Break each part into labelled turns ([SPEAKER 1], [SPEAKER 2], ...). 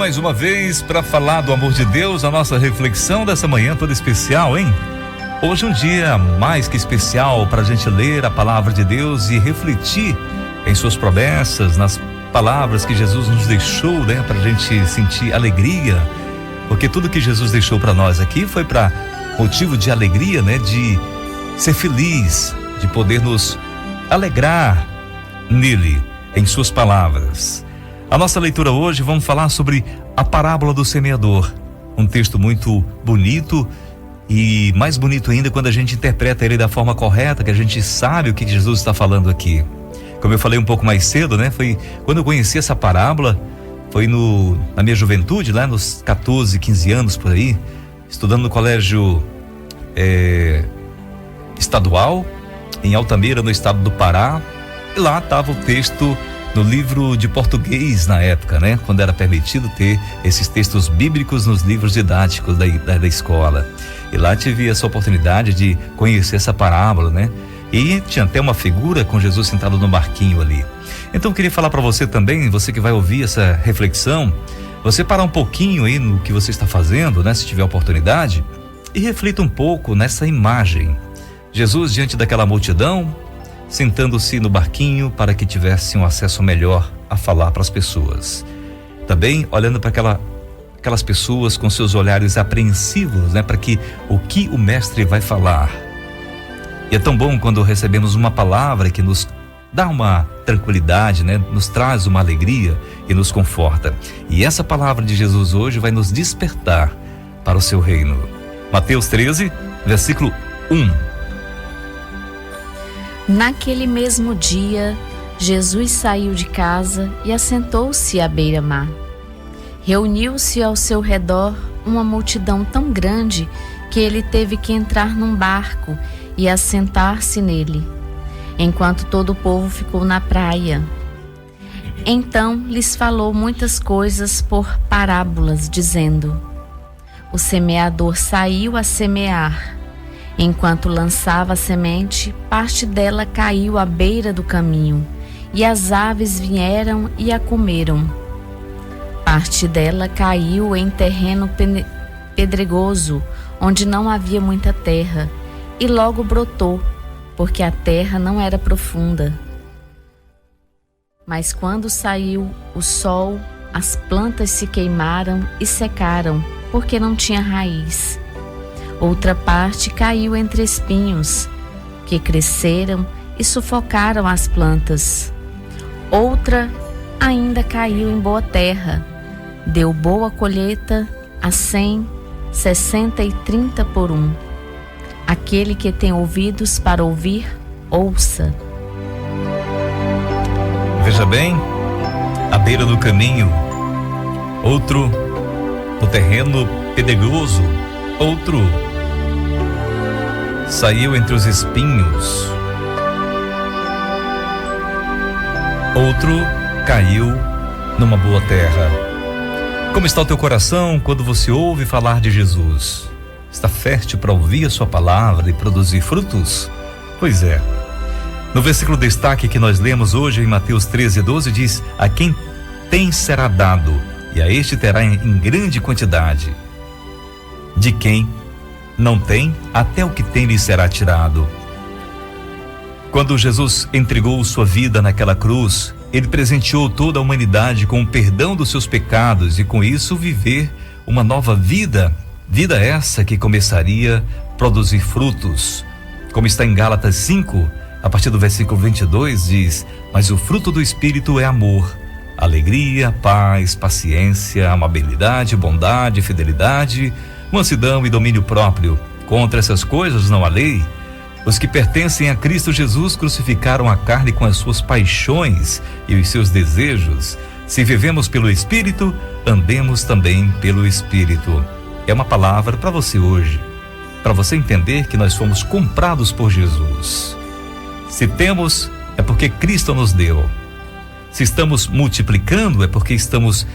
[SPEAKER 1] mais uma vez para falar do amor de Deus, a nossa reflexão dessa manhã toda especial, hein? Hoje um dia mais que especial para a gente ler a palavra de Deus e refletir em suas promessas, nas palavras que Jesus nos deixou, né? Para a gente sentir alegria, porque tudo que Jesus deixou para nós aqui foi para motivo de alegria, né? De ser feliz, de poder nos alegrar nele, em suas palavras. A nossa leitura hoje, vamos falar sobre a parábola do semeador, um texto muito bonito e mais bonito ainda quando a gente interpreta ele da forma correta, que a gente sabe o que Jesus está falando aqui. Como eu falei um pouco mais cedo, né? Foi quando eu conheci essa parábola, foi na minha juventude, lá nos 14, 15 anos por aí, estudando no colégio estadual, em Altamira, no estado do Pará, e lá estava o texto no livro de português na época, né? Quando era permitido ter esses textos bíblicos nos livros didáticos da escola. E lá tive essa oportunidade de conhecer essa parábola, né? E tinha até uma figura com Jesus sentado no barquinho ali. Então eu queria falar para você também, você que vai ouvir essa reflexão, você parar um pouquinho aí no que você está fazendo, né? Se tiver oportunidade, e reflita um pouco nessa imagem. Jesus diante daquela multidão, sentando-se no barquinho para que tivesse um acesso melhor a falar para as pessoas. Também olhando para aquelas pessoas com seus olhares apreensivos, né, para que o mestre vai falar. E é tão bom quando recebemos uma palavra que nos dá uma tranquilidade, né, nos traz uma alegria e nos conforta. E essa palavra de Jesus hoje vai nos despertar para o seu reino. Mateus 13, versículo 1.
[SPEAKER 2] Naquele mesmo dia, Jesus saiu de casa e assentou-se à beira-mar. Reuniu-se ao seu redor uma multidão tão grande que ele teve que entrar num barco e assentar-se nele, enquanto todo o povo ficou na praia. Então lhes falou muitas coisas por parábolas, dizendo: O semeador saiu a semear. Enquanto lançava a semente, parte dela caiu à beira do caminho, e as aves vieram e a comeram. Parte dela caiu em terreno pedregoso, onde não havia muita terra, e logo brotou, porque a terra não era profunda. Mas quando saiu o sol, as plantas se queimaram e secaram, porque não tinha raiz. Outra parte caiu entre espinhos, que cresceram e sufocaram as plantas. Outra ainda caiu em boa terra, deu boa colheita a 100, 60 e 30 por 1. Aquele que tem ouvidos para ouvir, ouça.
[SPEAKER 1] Veja bem, à beira do caminho, outro no terreno pedregoso, outro saiu entre os espinhos, outro caiu numa boa terra. Como está o teu coração quando você ouve falar de Jesus? Está fértil para ouvir a sua palavra e produzir frutos? Pois é. No versículo destaque que nós lemos hoje em Mateus 13, 12 diz: A quem tem será dado, e a este terá em grande quantidade. De quem não tem, até o que tem lhe será tirado. Quando Jesus entregou sua vida naquela cruz, ele presenteou toda a humanidade com o perdão dos seus pecados e com isso viver uma nova vida, vida essa que começaria a produzir frutos. Como está em Gálatas 5, a partir do versículo 22 diz: Mas o fruto do Espírito é amor, alegria, paz, paciência, amabilidade, bondade, fidelidade, mansidão e domínio próprio. Contra essas coisas não há lei. Os que pertencem a Cristo Jesus crucificaram a carne com as suas paixões e os seus desejos. Se vivemos pelo Espírito, andemos também pelo Espírito. É uma palavra para você hoje, para você entender que nós fomos comprados por Jesus. Se temos, é porque Cristo nos deu. Se estamos multiplicando, é porque estamos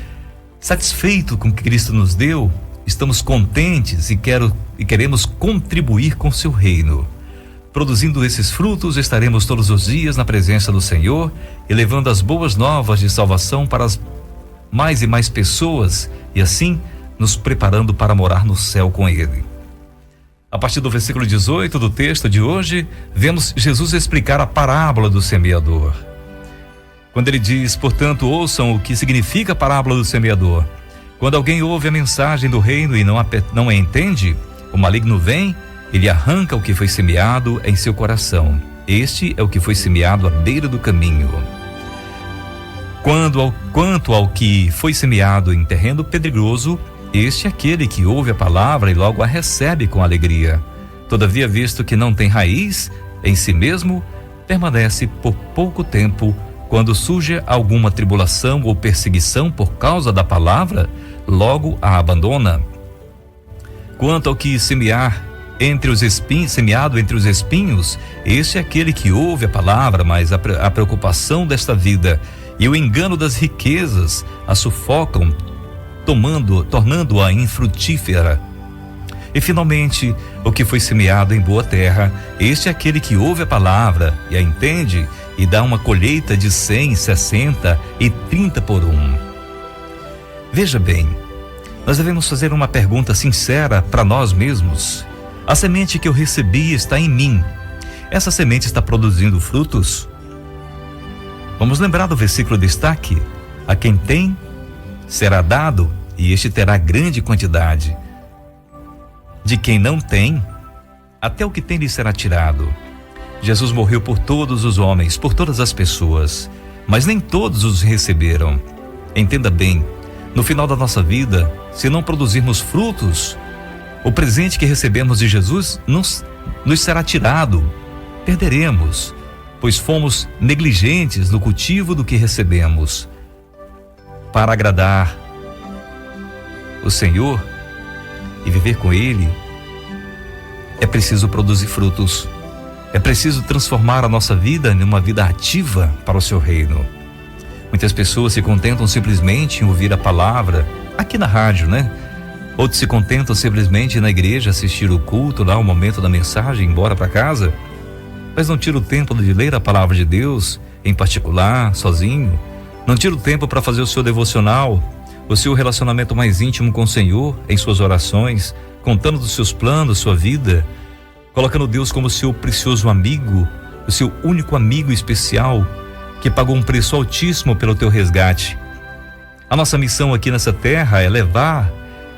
[SPEAKER 1] satisfeitos com o que Cristo nos deu. Estamos contentes e queremos contribuir com seu reino. Produzindo esses frutos, estaremos todos os dias na presença do Senhor e levando as boas novas de salvação para as mais e mais pessoas e assim nos preparando para morar no céu com Ele. A partir do versículo 18 do texto de hoje, vemos Jesus explicar a parábola do semeador. Quando ele diz, portanto, ouçam o que significa a parábola do semeador. Quando alguém ouve a mensagem do reino e não a entende, o maligno vem, ele arranca o que foi semeado em seu coração. Este é o que foi semeado à beira do caminho. Quanto ao que foi semeado em terreno pedregoso, este é aquele que ouve a palavra e logo a recebe com alegria. Todavia, visto que não tem raiz em si mesmo, permanece por pouco tempo. Quando surge alguma tribulação ou perseguição por causa da palavra, logo a abandona. Quanto ao que semeado entre os espinhos, este é aquele que ouve a palavra, mas a preocupação desta vida e o engano das riquezas a sufocam, tornando-a infrutífera. E finalmente, o que foi semeado em boa terra, este é aquele que ouve a palavra e a entende e dá uma colheita de 100, 60 e 30 por 1. Veja bem, nós devemos fazer uma pergunta sincera para nós mesmos. A semente que eu recebi está em mim. Essa semente está produzindo frutos? Vamos lembrar do versículo de destaque: a quem tem, será dado, e este terá grande quantidade. De quem não tem, até o que tem lhe será tirado. Jesus morreu por todos os homens, por todas as pessoas, mas nem todos os receberam. Entenda bem, no final da nossa vida, se não produzirmos frutos, o presente que recebemos de Jesus nos será tirado. Perderemos, pois fomos negligentes no cultivo do que recebemos. Para agradar o Senhor e viver com Ele, é preciso produzir frutos. É preciso transformar a nossa vida numa vida ativa para o seu reino. Muitas pessoas se contentam simplesmente em ouvir a palavra aqui na rádio, né? Outros se contentam simplesmente na igreja, assistir o culto, lá o momento da mensagem, ir embora para casa, mas não tira o tempo de ler a palavra de Deus em particular, sozinho. Não tira o tempo para fazer o seu devocional, o seu relacionamento mais íntimo com o Senhor, em suas orações, contando dos seus planos, sua vida, colocando Deus como seu precioso amigo, o seu único amigo especial, que pagou um preço altíssimo pelo teu resgate. A nossa missão aqui nessa terra é levar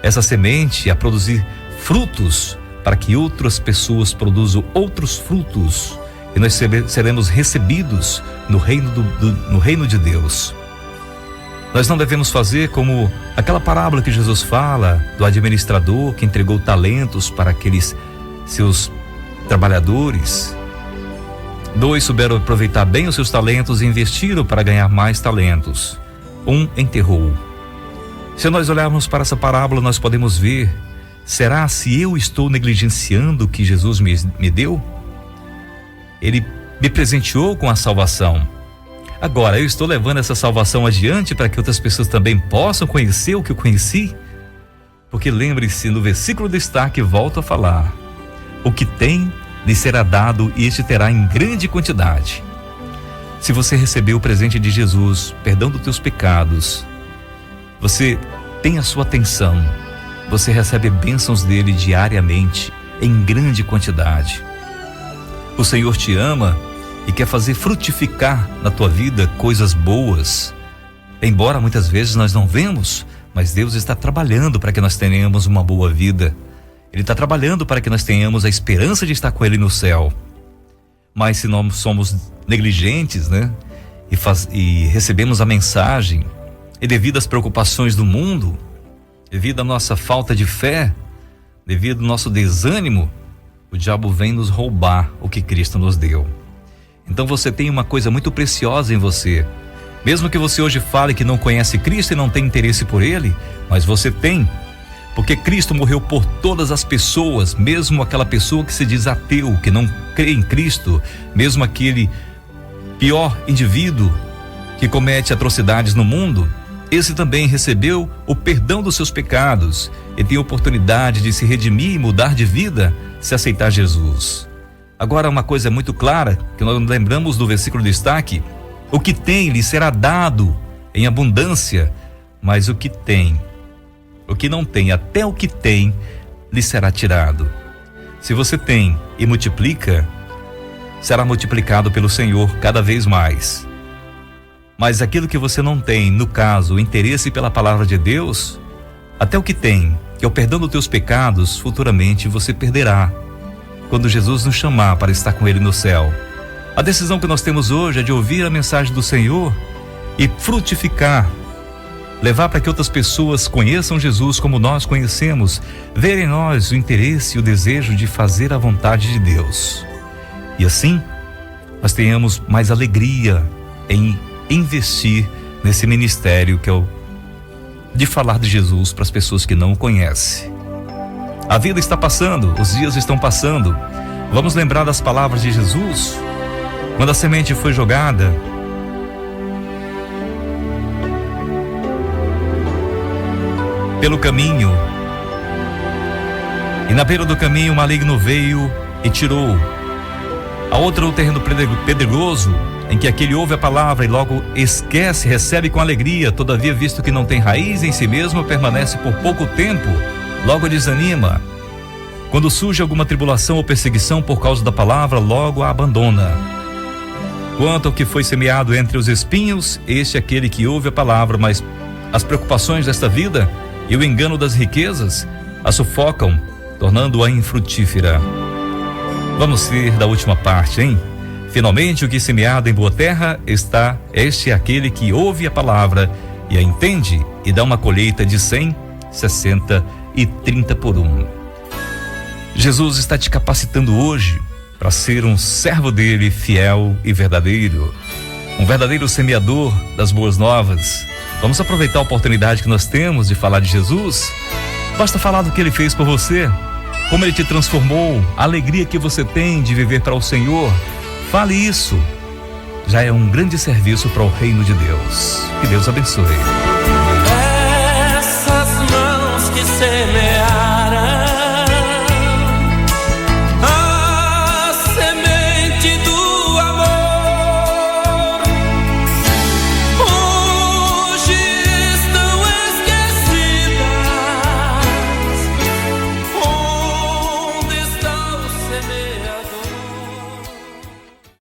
[SPEAKER 1] essa semente a produzir frutos, para que outras pessoas produzam outros frutos, e nós seremos recebidos no reino de Deus. Nós não devemos fazer como aquela parábola que Jesus fala do administrador que entregou talentos para aqueles seus trabalhadores. 2 souberam aproveitar bem os seus talentos e investiram para ganhar mais talentos. 1 enterrou. Se nós olharmos para essa parábola, nós podemos ver: será se eu estou negligenciando o que Jesus me deu? Ele me presenteou com a salvação. Agora eu estou levando essa salvação adiante para que outras pessoas também possam conhecer o que eu conheci? Porque lembre-se, no versículo de destaque, volto a falar: o que tem lhe será dado e este terá em grande quantidade. Se você recebeu o presente de Jesus, perdão dos teus pecados, você tem a sua atenção, você recebe bênçãos dele diariamente, em grande quantidade. O Senhor te ama e quer fazer frutificar na tua vida coisas boas. Embora muitas vezes nós não vemos, mas Deus está trabalhando para que nós tenhamos uma boa vida. Ele está trabalhando para que nós tenhamos a esperança de estar com Ele no céu. Mas se nós somos negligentes, né? E recebemos a mensagem, e devido às preocupações do mundo, devido à nossa falta de fé, devido ao nosso desânimo, o diabo vem nos roubar o que Cristo nos deu. Então você tem uma coisa muito preciosa em você. Mesmo que você hoje fale que não conhece Cristo e não tem interesse por Ele, mas você tem, porque Cristo morreu por todas as pessoas, mesmo aquela pessoa que se diz ateu, que não crê em Cristo, mesmo aquele pior indivíduo que comete atrocidades no mundo, esse também recebeu o perdão dos seus pecados e tem a oportunidade de se redimir e mudar de vida se aceitar Jesus. Agora, uma coisa muito clara, que nós lembramos do versículo de destaque: o que tem lhe será dado em abundância, mas o que tem, o que não tem, até o que tem, lhe será tirado. Se você tem e multiplica, será multiplicado pelo Senhor cada vez mais. Mas aquilo que você não tem, no caso, o interesse pela palavra de Deus, até o que tem, que é o perdão dos teus pecados, futuramente você perderá, quando Jesus nos chamar para estar com Ele no céu. A decisão que nós temos hoje é de ouvir a mensagem do Senhor e frutificar, levar para que outras pessoas conheçam Jesus como nós conhecemos, ver em nós o interesse e o desejo de fazer a vontade de Deus. E assim, nós tenhamos mais alegria em investir nesse ministério que é o de falar de Jesus para as pessoas que não o conhecem. A vida está passando, os dias estão passando. Vamos lembrar das palavras de Jesus? Quando a semente foi jogada, pelo caminho, e na beira do caminho o maligno veio e tirou. A outra o terreno pedregoso, em que aquele ouve a palavra e logo esquece, recebe com alegria, todavia visto que não tem raiz em si mesmo, permanece por pouco tempo, logo desanima. Quando surge alguma tribulação ou perseguição por causa da palavra, logo a abandona. Quanto ao que foi semeado entre os espinhos, este é aquele que ouve a palavra, mas as preocupações desta vida e o engano das riquezas a sufocam, tornando-a infrutífera. Vamos ser da última parte, hein? Finalmente, o que semeado em boa terra está, este é aquele que ouve a palavra e a entende e dá uma colheita de 100, 60 e 30 por 1. Jesus está te capacitando hoje para ser um servo dele fiel e verdadeiro, um verdadeiro semeador das boas novas. Vamos aproveitar a oportunidade que nós temos de falar de Jesus. Basta falar do que ele fez por você, como ele te transformou, a alegria que você tem de viver para o Senhor. Fale isso, já é um grande serviço para o reino de Deus. Que Deus abençoe.
[SPEAKER 3] Essas mãos que semeiam